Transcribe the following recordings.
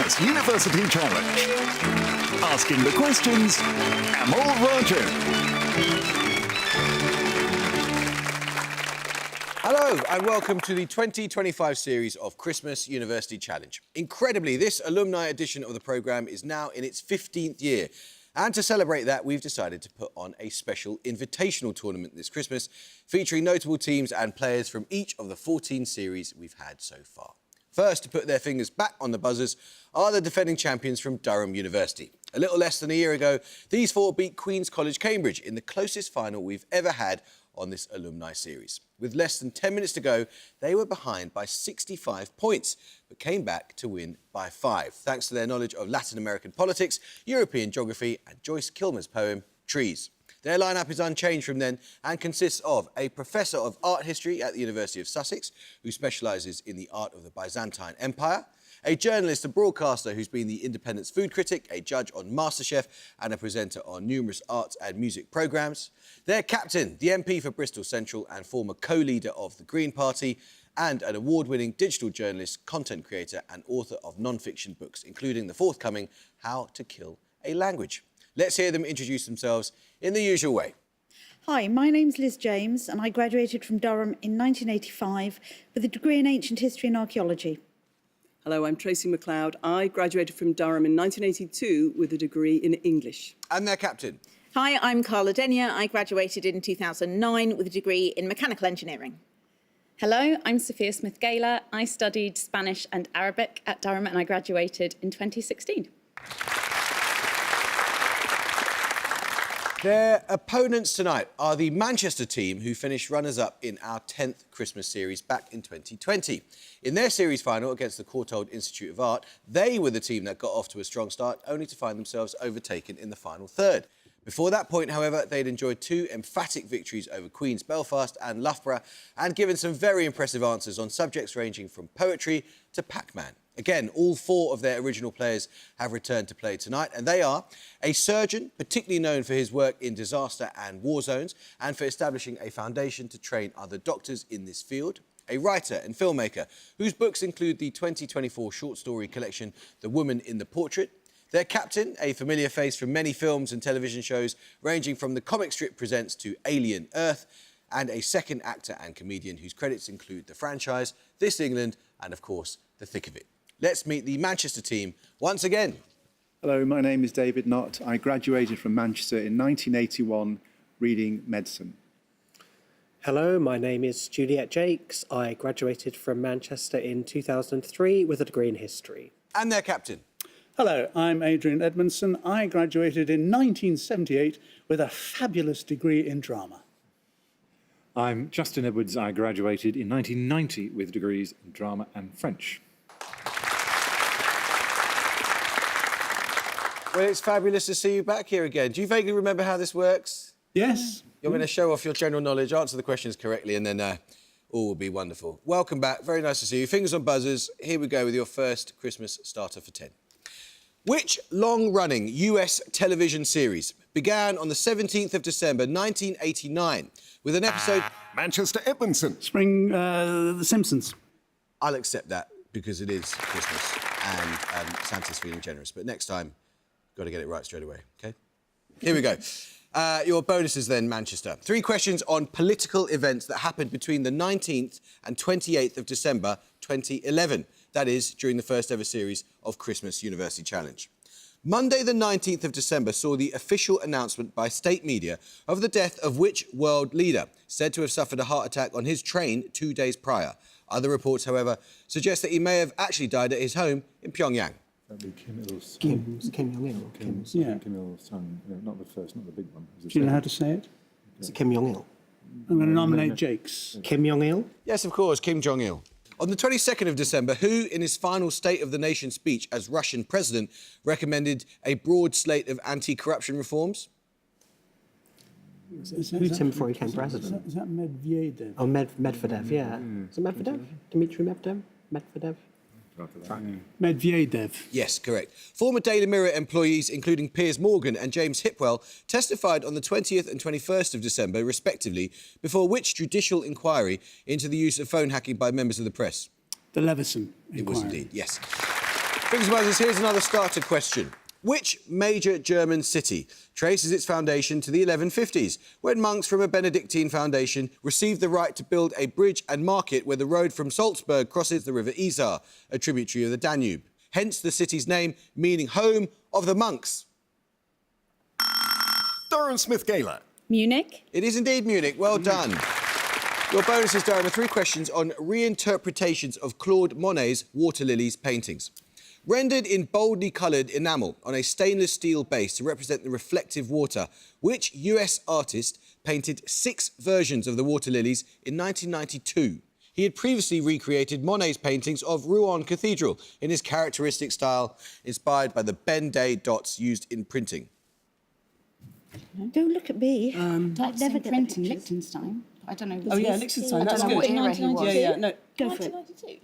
Christmas University Challenge. Asking the questions, Amal Raju. Hello and welcome to the 2025 series of Christmas University Challenge. Incredibly, this alumni edition of the programme is now in its 15th year. And to celebrate that, we've decided to put on a special invitational tournament this Christmas, featuring notable teams and players from each of the 14 series we've had so far. First to put their fingers back on the buzzers are the defending champions from Durham University. A little less than a year ago, these four beat Queen's College, Cambridge in the closest final we've ever had on this alumni series. With less than 10 minutes to go, they were behind by 65 points, but came back to win by 5, thanks to their knowledge of Latin American politics, European geography and Joyce Kilmer's poem, Trees. Their lineup is unchanged from then and consists of a professor of art history at the University of Sussex, who specialises in the art of the Byzantine Empire, a journalist and broadcaster who's been the Independent's food critic, a judge on MasterChef and a presenter on numerous arts and music programmes. Their captain, the MP for Bristol Central and former co-leader of the Green Party, and an award-winning digital journalist, content creator and author of non-fiction books, including the forthcoming How to Kill a Language. Let's hear them introduce themselves in the usual way. Hi, my name's Liz James and I graduated from Durham in 1985 with a degree in Ancient History and Archaeology. Hello, I'm Tracy MacLeod. I graduated from Durham in 1982 with a degree in English. And their captain. Hi, I'm Carla Denyer. I graduated in 2009 with a degree in mechanical engineering. Hello, I'm Sophia Smith-Gaylor. I studied Spanish and Arabic at Durham and I graduated in 2016. Their opponents tonight are the Manchester team, who finished runners-up in our 10th Christmas series back in 2020. In their series final against the Courtauld Institute of Art, they were the team that got off to a strong start, only to find themselves overtaken in the final third. Before that point, however, they'd enjoyed 2 emphatic victories over Queen's Belfast and Loughborough and given some very impressive answers on subjects ranging from poetry to Pac-Man. Again, all 4 of their original players have returned to play tonight, and they are a surgeon, particularly known for his work in disaster and war zones and for establishing a foundation to train other doctors in this field, a writer and filmmaker whose books include the 2024 short story collection The Woman in the Portrait. Their captain, a familiar face from many films and television shows, ranging from the comic strip Presents to Alien Earth, and a second actor and comedian whose credits include the franchise, This England, and of course, The Thick of It. Let's meet the Manchester team once again. Hello, my name is David Knott. I graduated from Manchester in 1981, reading medicine. Hello, my name is Juliet Jakes. I graduated from Manchester in 2003 with a degree in history. And their captain. Hello, I'm Adrian Edmondson. I graduated in 1978 with a fabulous degree in drama. I'm Justin Edwards. I graduated in 1990 with degrees in drama and French. Well, it's fabulous to see you back here again. Do you vaguely remember how this works? Yes. You're going to show off your general knowledge, answer the questions correctly, and then all will be wonderful. Welcome back. Very nice to see you. Fingers on buzzers. Here we go with your first Christmas starter for 10. Which long-running US television series began on the 17th of December 1989 with an episode... Manchester Edmondson. The Simpsons. I'll accept that because it is Christmas and Santa's feeling generous. But next time, got to get it right straight away, OK? Here we go. Your bonuses then, Manchester. 3 questions on political events that happened between the 19th and 28th of December 2011. That is, during the first ever series of Christmas University Challenge. Monday the 19th of December saw the official announcement by state media of the death of which world leader, said to have suffered a heart attack on his train 2 days prior. Other reports, however, suggest that he may have actually died at his home in Pyongyang. That'd be Kim Il-sung. Kim Jong-il. Kim Il-sung. Not the first, not the big one. Do you know how to say it? Is it Kim Jong-il? I'm going to nominate Jakes. Kim Jong-il? Yes, of course, Kim Jong-il. On the 22nd of December, who, in his final State of the Nation speech as Russian president, recommended a broad slate of anti-corruption reforms? Putin before he became president. Is that Medvedev? Oh, Medvedev, yeah. Is it Medvedev? Dmitry Medvedev? Medvedev? Medvedev. Yes, correct. Former Daily Mirror employees, including Piers Morgan and James Hipwell, testified on the 20th and 21st of December, respectively, before which judicial inquiry into the use of phone hacking by members of the press? The Leveson inquiry. It was indeed, yes. Biggest Buzzers, here's another starter question. Which major German city traces its foundation to the 1150s, when monks from a Benedictine foundation received the right to build a bridge and market where the road from Salzburg crosses the river Isar, a tributary of the Danube? Hence the city's name, meaning home of the monks. Durham Smith-Gaylor. Munich. It is indeed Munich. Well done. Your bonuses, Durham, are 3 questions on reinterpretations of Claude Monet's Water Lilies paintings. Rendered in boldly coloured enamel on a stainless steel base to represent the reflective water, which US artist painted 6 versions of the water lilies in 1992? He had previously recreated Monet's paintings of Rouen Cathedral in his characteristic style, inspired by the Ben Day dots used in printing. Don't look at me. I've never printing Liechtenstein. I don't know. Oh, yeah, Liechtenstein. That's know good. what era he was. Yeah, no. Go for it. 1992.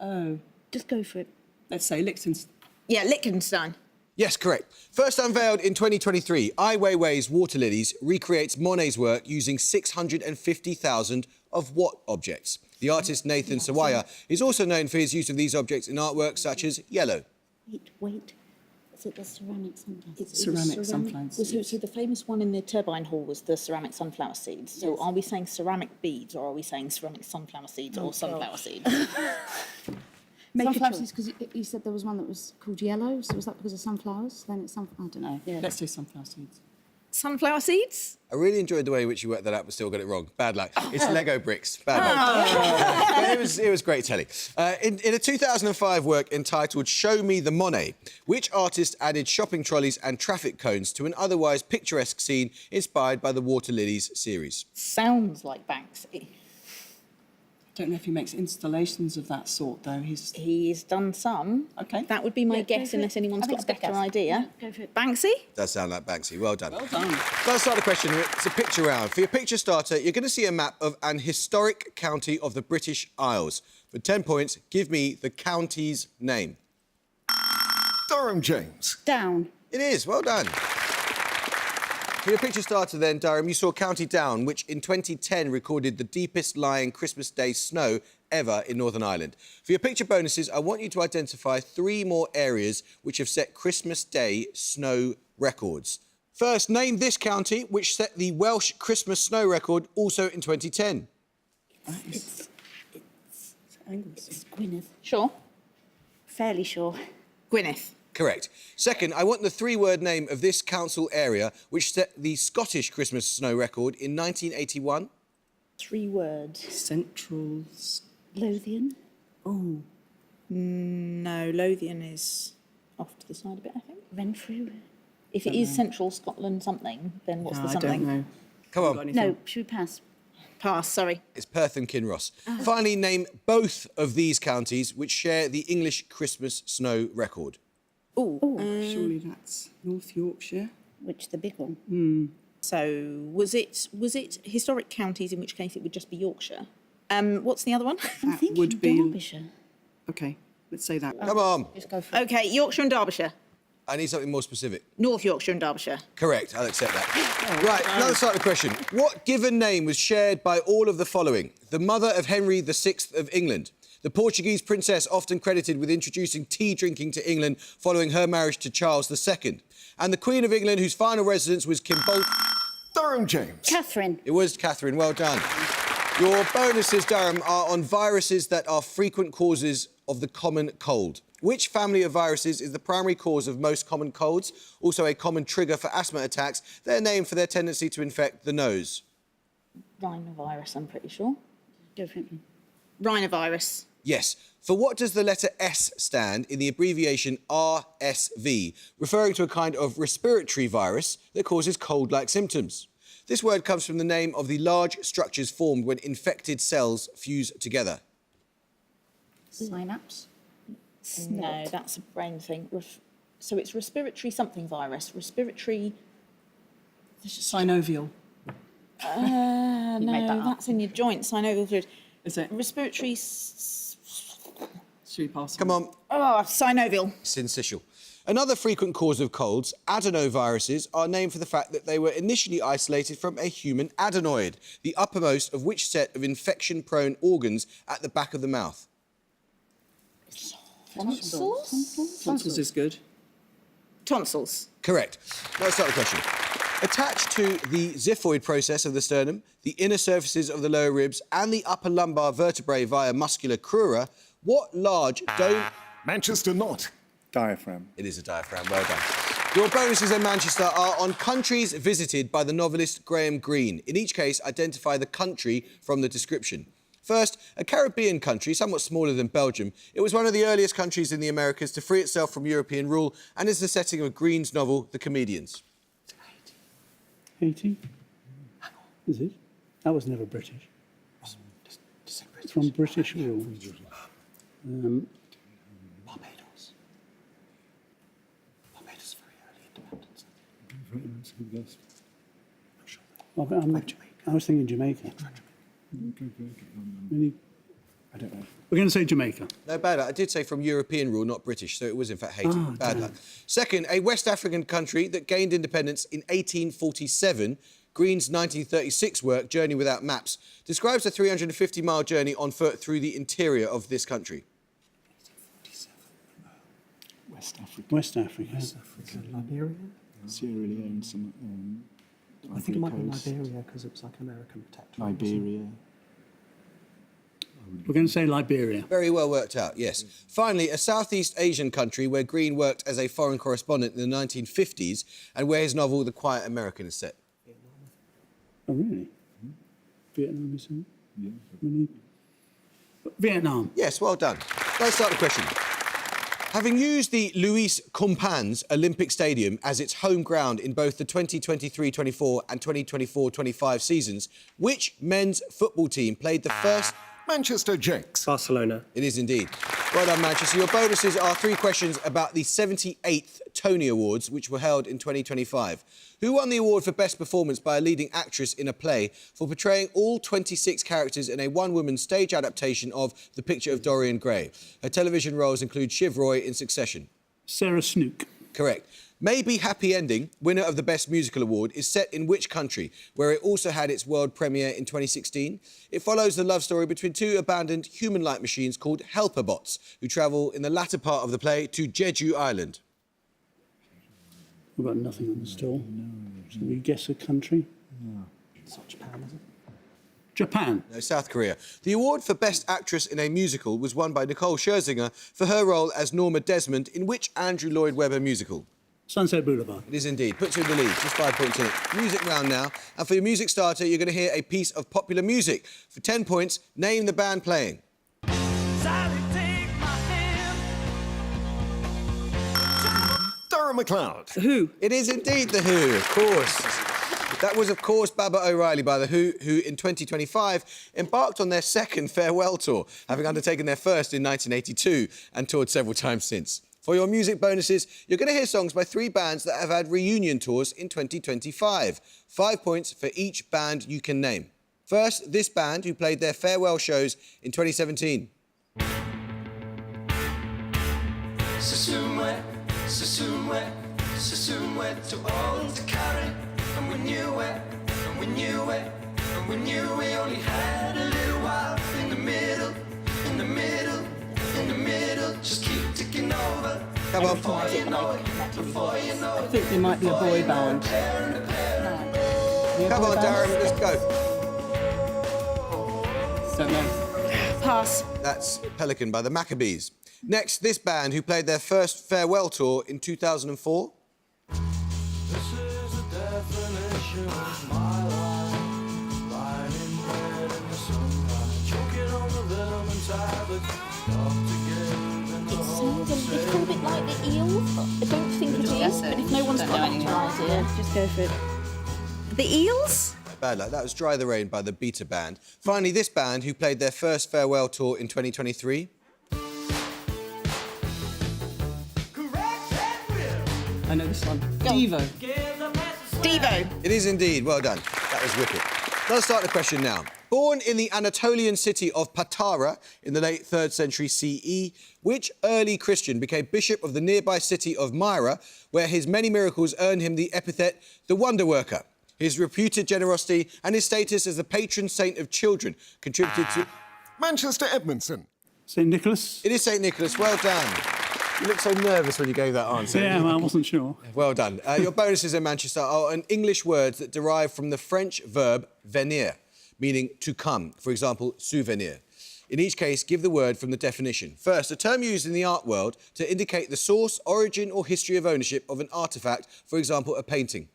Oh, Just go for it. let's say Liechtenstein. Yeah, Liechtenstein. Yes, correct. First unveiled in 2023, Ai Weiwei's Water Lilies recreates Monet's work using 650,000 of what objects? The artist Nathan Sawaya is also known for his use of these objects in artwork such as Yellow. Wait. Is it the ceramic sunflower? Ceramic sunflower seeds. So the famous one in the turbine hall was the ceramic sunflower seeds. So Yes. are we saying ceramic beads or are we saying ceramic sunflower seeds or sunflower seeds? Make a Sunflower choice. seeds, because you said there was one that was called yellow, so was that because of sunflowers? Then it's sunflower, I don't know. Yeah. Let's say sunflower seeds. Sunflower seeds? I really enjoyed the way in which you worked that out but still got it wrong. Bad luck. It's Lego bricks. Bad luck. But it was great telly. In a 2005 work entitled Show Me the Monet, which artist added shopping trolleys and traffic cones to an otherwise picturesque scene inspired by the Water Lilies series? Sounds like Banksy. I don't know if he makes installations of that sort, though. He's done some. Okay. That would be my Yeah, go guess for unless it. anyone's I think got a it's a good better guess. idea. Go for it. Banksy? Does sound like Banksy. Well done. Well done. Let's start the question. It's a picture round. For your picture starter, you're going to see a map of an historic county of the British Isles. For 10 points, give me the county's name. Durham James. Down. It is. Well done. For your picture starter then, Durham, you saw County Down, which in 2010 recorded the deepest lying Christmas Day snow ever in Northern Ireland. For your picture bonuses, I want you to identify 3 more areas which have set Christmas Day snow records. First, name this county which set the Welsh Christmas snow record also in 2010. It's Gwynedd. Sure. Fairly sure. Gwynedd. Correct. Second, I want the 3-word name of this council area which set the Scottish Christmas snow record in 1981. 3 words. Central. Lothian. Oh. No, Lothian is off to the side a bit, I think. Renfrew. If it is central Scotland something, then what's the I something? don't know. Come Got on. anything? No, should we pass? Pass, sorry. It's Perth and Kinross. Finally, name both of these counties which share the English Christmas snow record. Surely that's North Yorkshire. Which the big one? So was it historic counties, in which case it would just be Yorkshire? What's the other one? I'm That thinking would be- Derbyshire. Okay, let's say that. Come on. Just go for it. Okay, Yorkshire and Derbyshire. I need something more specific. North Yorkshire and Derbyshire. Correct, I'll accept that. Right, another starter question. What given name was shared by all of the following? The mother of Henry VI of England, the Portuguese princess often credited with introducing tea drinking to England following her marriage to Charles II, and the Queen of England whose final residence was Kimbolton. Durham James. Catherine. It was Catherine, well done. Your bonuses, Durham, are on viruses that are frequent causes of the common cold. Which family of viruses is the primary cause of most common colds, also a common trigger for asthma attacks? They're named for their tendency to infect the nose. Rhinovirus, I'm pretty sure. Go for it. Rhinovirus. Yes. For what does the letter S stand in the abbreviation RSV, referring to a kind of respiratory virus that causes cold-like symptoms? This word comes from the name of the large structures formed when infected cells fuse together. Synapse. No, that's a brain thing. So it's respiratory something virus. Respiratory. Synovial. No, made that up. that's in your joints. Synovial fluid. Is it? Respiratory. Should we pass Come on. Oh, synovial. Syncytial. Another frequent cause of colds, adenoviruses, are named for the fact that they were initially isolated from a human adenoid, the uppermost of which set of infection-prone organs at the back of the mouth. Tonsils is good. Tonsils. Correct. Let's start the question. Attached to the xiphoid process of the sternum, the inner surfaces of the lower ribs and the upper lumbar vertebrae via muscular crura, what large dome... Manchester not. Diaphragm. It is a diaphragm, well done. Your bonuses in Manchester are on countries visited by the novelist Graham Greene. In each case, identify the country from the description. First, a Caribbean country, somewhat smaller than Belgium. It was one of the earliest countries in the Americas to free itself from European rule and is the setting of Greene's novel, The Comedians. Haiti? Is it? That was never British. It's from British rule. Barbados. Barbados is very early independence. That's a good guess. I was thinking Jamaica. Really? I don't know. We're going to say Jamaica. No, bad luck. I did say from European rule, not British, so it was in fact Haiti. Bad luck. Second, a West African country that gained independence in 1847. Greene's 1936 work, Journey Without Maps, describes a 350-mile journey on foot through the interior of this country. 1847. West Africa. West Africa. West Africa. Liberia? Sierra Leone. Some. I think it might be Coast. Liberia because it was like an American protectorate. Liberia. We're going to say Liberia. Very well worked out, yes. Finally, a Southeast Asian country where Greene worked as a foreign correspondent in the 1950s and where his novel The Quiet American is set. Oh, really? Vietnam, you say? Yeah. Really? Vietnam. Yes, well done. Let's start the question. Having used the Luis Companys Olympic Stadium as its home ground in both the 2023-24 and 2024-25 seasons, which men's football team played the first... Manchester Jenks. Barcelona. It is indeed. Well done, Manchester. Your bonuses are 3 questions about the 78th Tony Awards, which were held in 2025. Who won the award for Best Performance by a leading actress in a play for portraying all 26 characters in a one-woman stage adaptation of The Picture of Dorian Gray? Her television roles include Shiv Roy in Succession. Sarah Snook. Correct. Maybe Happy Ending, winner of the Best Musical Award, is set in which country, where it also had its world premiere in 2016? It follows the love story between 2 abandoned human-like machines called helper bots, who travel in the latter part of the play to Jeju Island. We've got nothing on the stall. Shall we guess a country? It's not Japan, is it? Japan. No, South Korea. The award for Best Actress in a Musical was won by Nicole Scherzinger for her role as Norma Desmond in which Andrew Lloyd Webber musical? Sunset Boulevard. It is indeed. Puts you in the lead. Just 5 points in it. Music round now. And for your music starter, you're going to hear a piece of popular music. For 10 points, name the band playing. Durham McLeod. The Who. It is indeed The Who, of course. That was, of course, Baba O'Reilly by The Who, who in 2025 embarked on their second farewell tour, having undertaken their first in 1982 and toured several times since. For your music bonuses, you're going to hear songs by 3 bands that have had reunion tours in 2025. 5 points for each band you can name. First, this band who played their farewell shows in 2017. To all to carry, and we knew it, and we knew it, and we knew we only had a little while. In the middle, in the middle, in the middle, just keep ticking over. Come on. Before you know it, before you know I it. think they might be a boy band. Come on, Durham, let's go. Don't know. Pass. That's Pelican by the Maccabees. Next, this band who played their first farewell tour in 2004. This is the definition of my life. Lying in bed in the sunlight, choking on the rhythm and tablet. It sounds a little bit like the Eels, but I don't think it is. But if no one's got an idea, Just go for it. The Eels? Bad luck. That was Dry the Rain by the Beta Band. Finally, this band who played their first farewell tour in 2023. I know this one. Devo. Devo. It is indeed. Well done. That was wicked. Let's start the question now. Born in the Anatolian city of Patara in the late 3rd century CE, which early Christian became bishop of the nearby city of Myra, where his many miracles earned him the epithet the Wonder Worker? His reputed generosity and his status as the patron saint of children contributed to... Manchester Edmondson. St Nicholas. It is St Nicholas. Well done. You look so nervous when you gave that answer. Yeah, well, I wasn't sure. Well done. Your bonuses in Manchester are an English words that derive from the French verb venir, meaning to come. For example, souvenir. In each case, give the word from the definition. First, a term used in the art world to indicate the source, origin or history of ownership of an artefact, for example, a painting.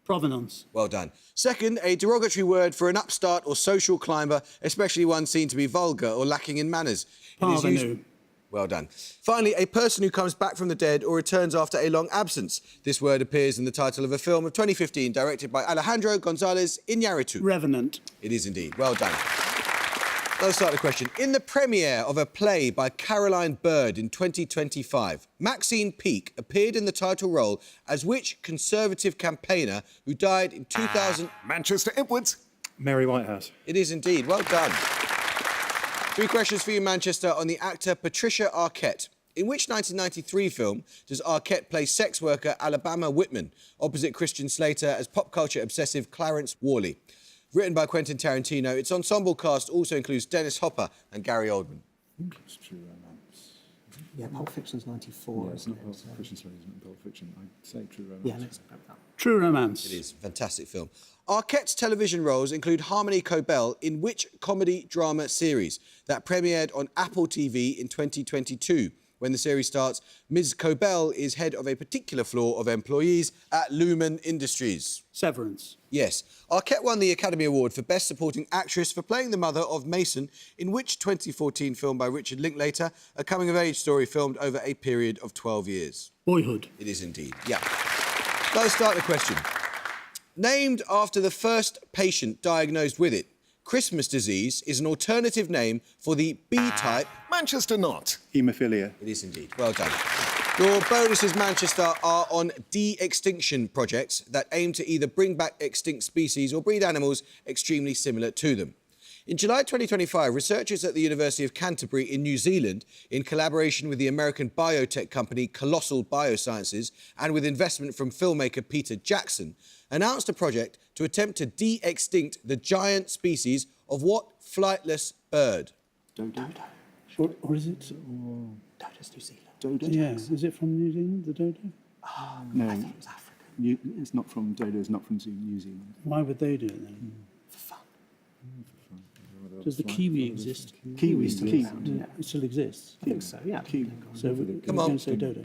Provenance. Well done. Second, a derogatory word for an upstart or social climber, especially one seen to be vulgar or lacking in manners. It is used... Parvenu. Well done. Finally, a person who comes back from the dead or returns after a long absence. This word appears in the title of a film of 2015 directed by Alejandro González Iñárritu. Revenant. It is indeed. Well done. Let's start the question. In the premiere of a play by Caroline Bird in 2025, Maxine Peake appeared in the title role as which Conservative campaigner who died in 2000... Manchester Edwards. Mary Whitehouse. It is indeed. Well done. 3 questions for you, Manchester, on the actor Patricia Arquette. In which 1993 film does Arquette play sex worker Alabama Whitman opposite Christian Slater as pop culture obsessive Clarence Worley? Written by Quentin Tarantino, its ensemble cast also includes Dennis Hopper and Gary Oldman. I think it's True Romance. Yeah, Pulp Fiction's 94, Yeah, it's isn't not it? Pulp So- Fiction, sorry, isn't it Pulp Fiction? I'd say True Romance. Yeah, let's go with that. True Romance. It is. Fantastic film. Arquette's television roles include Harmony Cobell in which comedy drama series that premiered on Apple TV in 2022? When the series starts, Ms. Cobell is head of a particular floor of employees at Lumen Industries. Severance. Yes. Arquette won the Academy Award for Best Supporting Actress for playing the mother of Mason in which 2014 film by Richard Linklater, a coming-of-age story filmed over a period of 12 years? Boyhood. It is indeed, yeah. Let's start the question. Named after the first patient diagnosed with it, Christmas disease is an alternative name for the B-type... Manchester not. Haemophilia. It is indeed. Well done. Your bonuses, Manchester, are on de-extinction projects that aim to either bring back extinct species or breed animals extremely similar to them. In July 2025, researchers at the University of Canterbury in New Zealand, in collaboration with the American biotech company Colossal Biosciences and with investment from filmmaker Peter Jackson, announced a project to attempt to de-extinct the giant species of what flightless bird? Dodo. Or is it... Dodo's New Zealand. Dodo. Yeah, is it from New Zealand, the dodo? No, I thought it was African. it's not from Dodo. It's not from New Zealand. Why would they do it then? For fun. Does the kiwi exist? Kiwi still Kiwi. exists. Yeah, it still exists. I think so, yeah. Kiwi. So we're Come on. going to say dodo.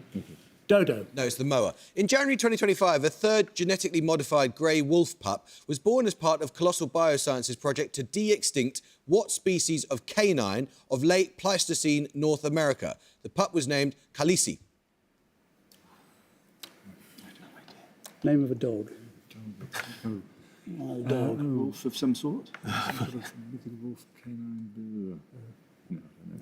Dodo. No, it's the moa. In January 2025, a third genetically modified grey wolf pup was born as part of Colossal Biosciences project to de-extinct what species of canine of late Pleistocene North America? The pup was named Khaleesi. Name of a dog. Oh, Wild dog. Wolf of some sort. wolf, canine,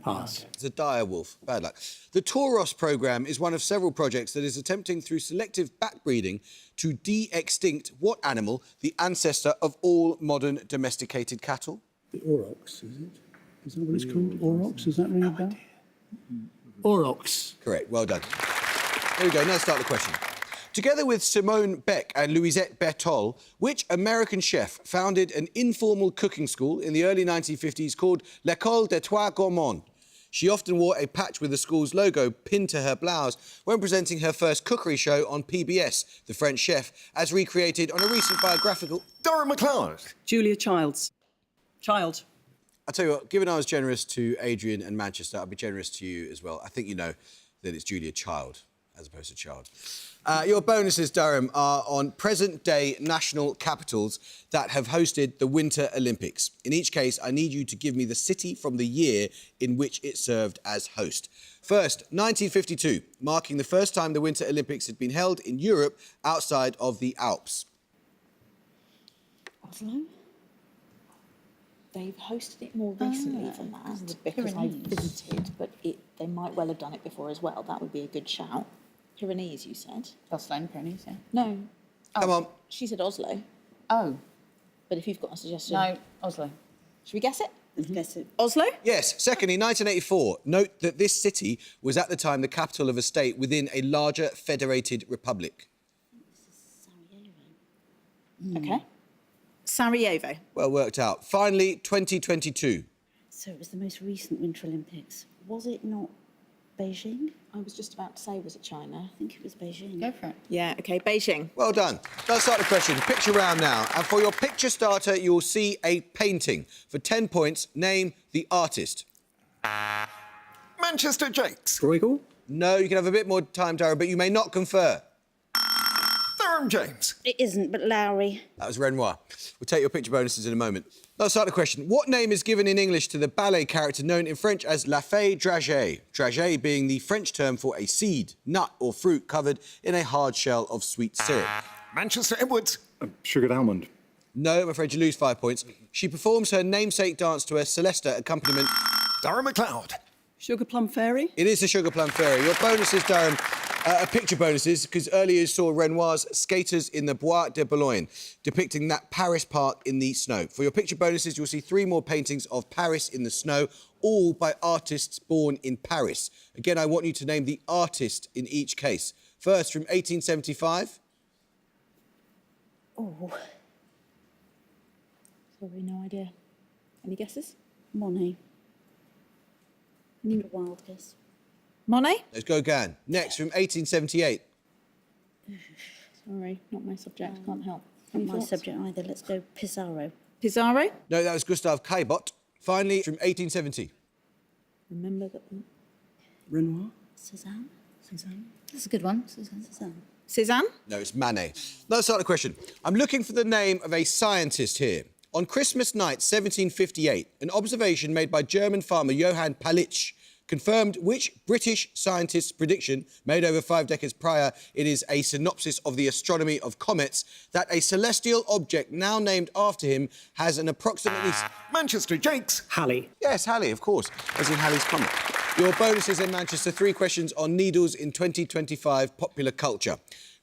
Pass. It's a dire wolf. Bad luck. The Tauros programme is one of several projects that is attempting through selective backbreeding to de-extinct what animal, the ancestor of all modern domesticated cattle? The aurochs, is it? Is that what it's called? Aurochs? Is that ring a bell? Aurochs. Correct. Well done. There we go. Now start the question. Together with Simone Beck and Louisette Bertol, which American chef founded an informal cooking school in the early 1950s called L'École des Trois Gourmands? She often wore a patch with the school's logo pinned to her blouse when presenting her first cookery show on PBS, The French Chef, as recreated on a recent biographical... Durham McLeod. Julia Childs. Child. I'll tell you what, given I was generous to Adrian and Manchester, I'll be generous to you as well. I think you know that it's Julia Child as opposed to Child. Your bonuses, Durham, are on present-day national capitals that have hosted the Winter Olympics. In each case, I need you to give me the city from the year in which it served as host. First, 1952, marking the first time the Winter Olympics had been held in Europe outside of the Alps. Oslo? They've hosted it more recently than that because I visited, but they might well have done it before as well. That would be a good shout. Pyrenees, you said? Oslo and Pyrenees, yeah. No. Come on. She said Oslo. Oh. But if you've got a suggestion... No, Oslo. Should we guess it? Let's guess it. Oslo? Yes. Secondly, 1984. Note that this city was at the time the capital of a state within a larger federated republic. Okay. Sarajevo. Well worked out. Finally, 2022. So it was the most recent Winter Olympics. Was it not Beijing? I was just about to say, was it China? I think it was Beijing. Go for it. Yeah, OK, Beijing. Well done. Let's start the question. Picture round now. And for your picture starter, you'll see a painting. For 10 points, name the artist. Manchester Jakes. Bruegel? No, you can have a bit more time, Durham, but you may not confer. Durham James. It isn't, but Lowry. That was Renoir. We'll take your picture bonuses in a moment. Let's start the question. What name is given in English to the ballet character known in French as la fée dragée? Dragée being the French term for a seed, nut or fruit covered in a hard shell of sweet syrup. Manchester Edwards. Sugared almond. No, I'm afraid you lose 5 points. She performs her namesake dance to a Celesta accompaniment. Durham MacLeod. Sugar Plum Fairy? It is the Sugar Plum Fairy. Your bonuses, Durham, are picture bonuses, because earlier you saw Renoir's Skaters in the Bois de Boulogne, depicting that Paris park in the snow. For your picture bonuses, you'll see 3 more paintings of Paris in the snow, all by artists born in Paris. Again, I want you to name the artist in each case. First, from 1875. Oh, Sorry, no idea. Any guesses? Monet. I need a wild guess. Monet? Let's go again. Next, from 1878. Sorry, not my subject. Can't help. Not Any my thoughts? subject either. Let's go Pissarro. Pizarro? No, that was Gustave Caillebotte. Finally, from 1870. Remember that. Renoir? Cézanne? That's a good one. Suzanne. Cézanne? No, it's Manet. Let's start the question. I'm looking for the name of a scientist here. On Christmas night, 1758, an observation made by German farmer Johann Palitsch confirmed which British scientist's prediction, made over 5 decades prior. It is a synopsis of the astronomy of comets, that a celestial object now named after him has an approximately... Manchester Jakes. Halley. Yes, Halley, of course, as in Halley's Comet. Your bonuses in Manchester, 3 questions on needles in 2025 popular culture.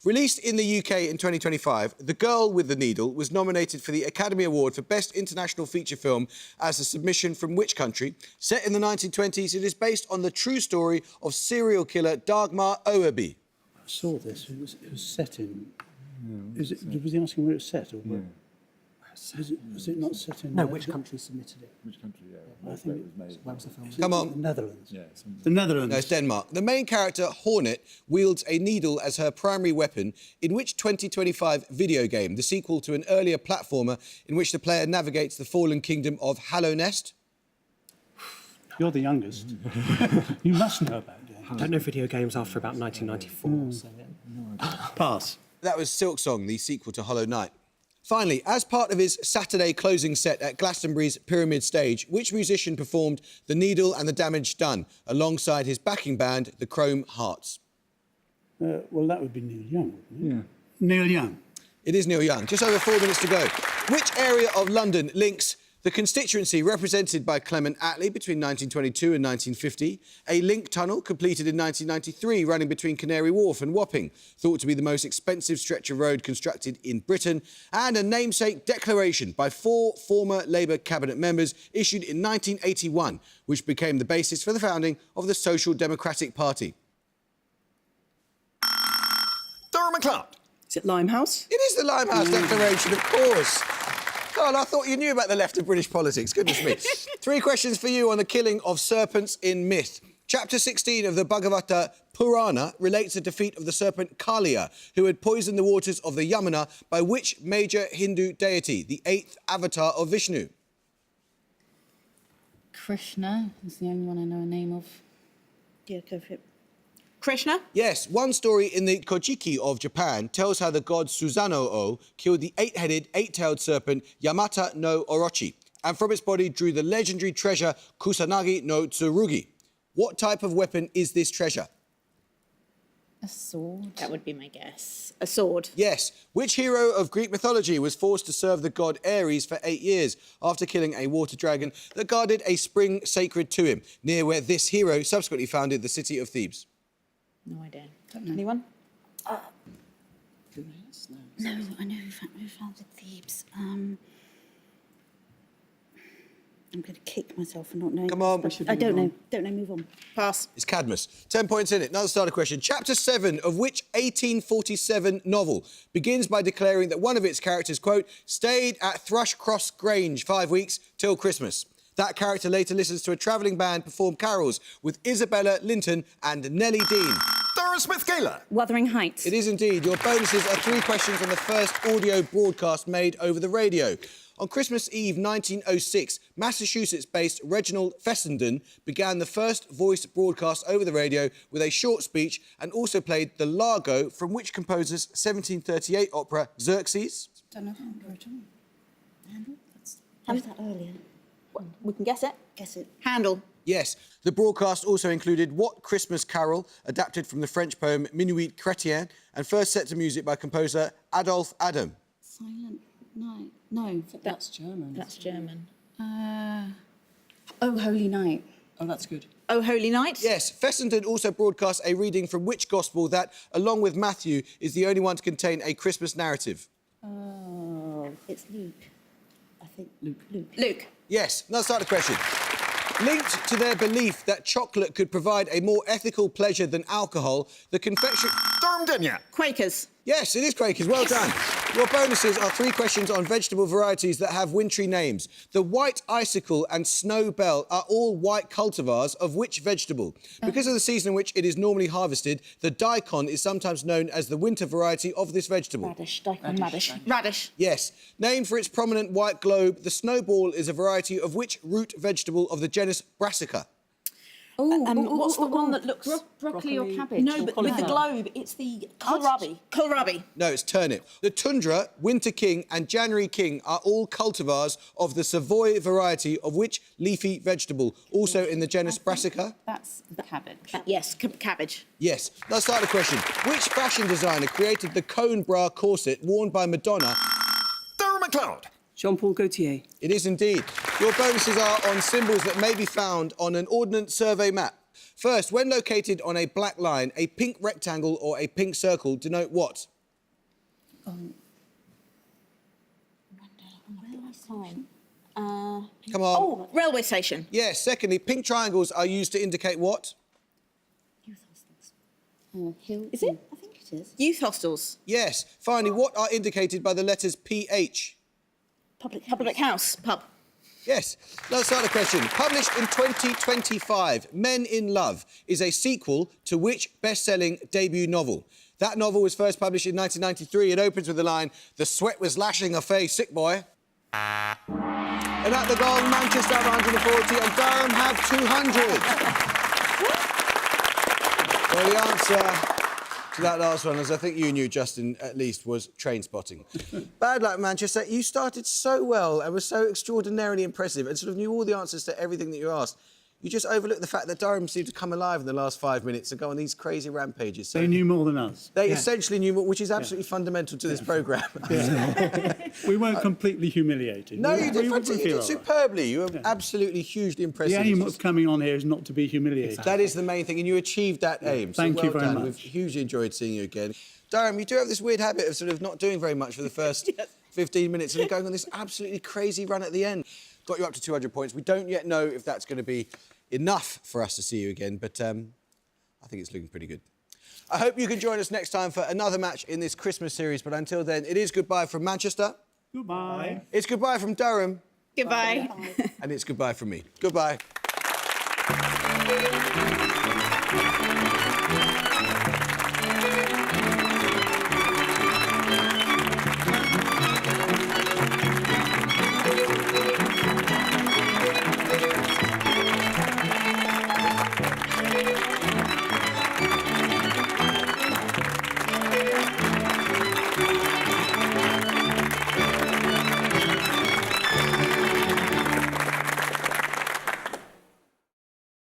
Released in the UK in 2025, The Girl with the Needle was nominated for the Academy Award for Best International Feature Film as a submission from which country? Set in the 1920s, it is based on the true story of serial killer Dagmar Oerby. I saw this. It was set in... was he asking where it was set? Or where? Was it not set in... No, which country submitted it? Which country, I think it was made. Where was the film? Come on. The Netherlands. Yeah, The Netherlands. No, it's Denmark. The main character, Hornet, wields a needle as her primary weapon in which 2025 video game, the sequel to an earlier platformer in which the player navigates the fallen kingdom of Hallow Nest? You're the youngest. You must know about games. I don't know video games after about 1994. So, yeah. Pass. That was Silk Song, the sequel to Hollow Knight. Finally, as part of his Saturday closing set at Glastonbury's Pyramid Stage, which musician performed The Needle and the Damage Done alongside his backing band, the Chrome Hearts? Well, that would be Neil Young, wouldn't it? Yeah. Neil Young. It is Neil Young. Just over 4 minutes to go. Which area of London links the constituency represented by Clement Attlee between 1922 and 1950, a link tunnel completed in 1993 running between Canary Wharf and Wapping, thought to be the most expensive stretch of road constructed in Britain, and a namesake declaration by 4 former Labour cabinet members issued in 1981, which became the basis for the founding of the Social Democratic Party? Durham MacLeod. Is it Limehouse? It is the Limehouse Declaration, of course. God, I thought you knew about the left of British politics. Goodness me. 3 questions for you on the killing of serpents in myth. Chapter 16 of the Bhagavata Purana relates the defeat of the serpent Kaliya, who had poisoned the waters of the Yamuna, by which major Hindu deity, the 8th avatar of Vishnu? Krishna is the only one I know a name of. Yeah, go for it. Krishna? Yes, one story in the Kojiki of Japan tells how the god Susanoo killed the 8-headed, 8-tailed serpent Yamata no Orochi, and from its body drew the legendary treasure Kusanagi no Tsurugi. What type of weapon is this treasure? A sword. That would be my guess. A sword. Yes. Which hero of Greek mythology was forced to serve the god Ares for 8 years after killing a water dragon that guarded a spring sacred to him, near where this hero subsequently founded the city of Thebes? No idea. Anyone? No, I know who founded Thebes. I'm going to kick myself for not knowing. Come on. I don't know. Don't know. Move on. Pass. It's Cadmus. 10 points in it. Another starter question. Chapter 7 of which 1847 novel begins by declaring that one of its characters, quote, stayed at Thrushcross Grange 5 weeks till Christmas? That character later listens to a travelling band perform carols with Isabella Linton and Nellie Dean. Durham Smith-Gaylor. Wuthering Heights. It is indeed. Your bonuses are 3 questions on the first audio broadcast made over the radio. On Christmas Eve 1906, Massachusetts-based Reginald Fessenden began the first voice broadcast over the radio with a short speech and also played the Largo from which composer's 1738 opera Xerxes? Don't know that at all. Handle? How was that earlier? We can guess it. Guess it. Handle. Yes. The broadcast also included What Christmas Carol, adapted from the French poem Minuit Chrétien, and first set to music by composer Adolphe Adam. Silent Night. No, That's German. That's German. Oh, Holy Night. Oh, that's good. Oh, Holy Night. Yes, Fessenden also broadcast a reading from which gospel that, along with Matthew, is the only one to contain a Christmas narrative? Oh, it's Luke. I think Luke. Luke. Yes, let's start the question. Linked to their belief that chocolate could provide a more ethical pleasure than alcohol, the confectionery... Durham Denya. Quakers. Yes, it is Quakers. Well done. Your bonuses are 3 questions on vegetable varieties that have wintry names. The white icicle and snow bell are all white cultivars of which vegetable? Because of the season in which it is normally harvested, the daikon is sometimes known as the winter variety of this vegetable. Radish. Daikon radish. Radish. Yes. Named for its prominent white globe, the snowball is a variety of which root vegetable of the genus Brassica? What's the one that looks... Broccoli or cabbage? No, or but with the cauliflower? globe, it's the kohlrabi. Kohlrabi. No, it's turnip. The tundra, winter king and January king are all cultivars of the Savoy variety of which leafy vegetable? Also in the genus Brassica? That's the cabbage. Yes, cabbage. Yes. Let's start the question. Which fashion designer created the cone bra corset worn by Madonna? Durham MacLeod. Jean-Paul Gaultier. It is indeed. Your bonuses are on symbols that may be found on an Ordnance Survey map. First, when located on a black line, a pink rectangle or a pink circle denote what? Come Come on. Oh, railway station. Yes. Secondly, pink triangles are used to indicate what? Hill. Is it? I think it is. Youth hostels. Yes. Finally, what are indicated by the letters PH? Public house. Pub. Yes. Let's start the question. Published in 2025, Men in Love is a sequel to which best-selling debut novel? That novel was first published in 1993. It opens with the line, "The sweat was lashing her face, sick boy." And at the goal, Manchester have 140 and Durham have 200. Well, the answer to that last one, as I think you knew, Justin, at least, was train spotting. Bad luck, Manchester. You started so well and were so extraordinarily impressive and sort of knew all the answers to everything that you asked. You just overlooked the fact that Durham seemed to come alive in the last 5 minutes and go on these crazy rampages. So They knew more than us. they essentially knew more, which is absolutely fundamental to this programme. We weren't completely humiliated. No, We- you did, we fantastic. You feel did all right. superbly. You were absolutely hugely impressive. The aim It's of coming on here is not to be humiliated. That is the main thing, and you achieved that aim. So Thank well you very done. much. We've hugely enjoyed seeing you again. Durham, you do have this weird habit of sort of not doing very much for the first 15 minutes and going on this absolutely crazy run at the end. Got you up to 200 points. We don't yet know if that's going to be enough for us to see you again, but I think it's looking pretty good. I hope you can join us next time for another match in this Christmas series, but until then, it is goodbye from Manchester. Goodbye. It's goodbye from Durham. Goodbye. And it's goodbye from me. Goodbye.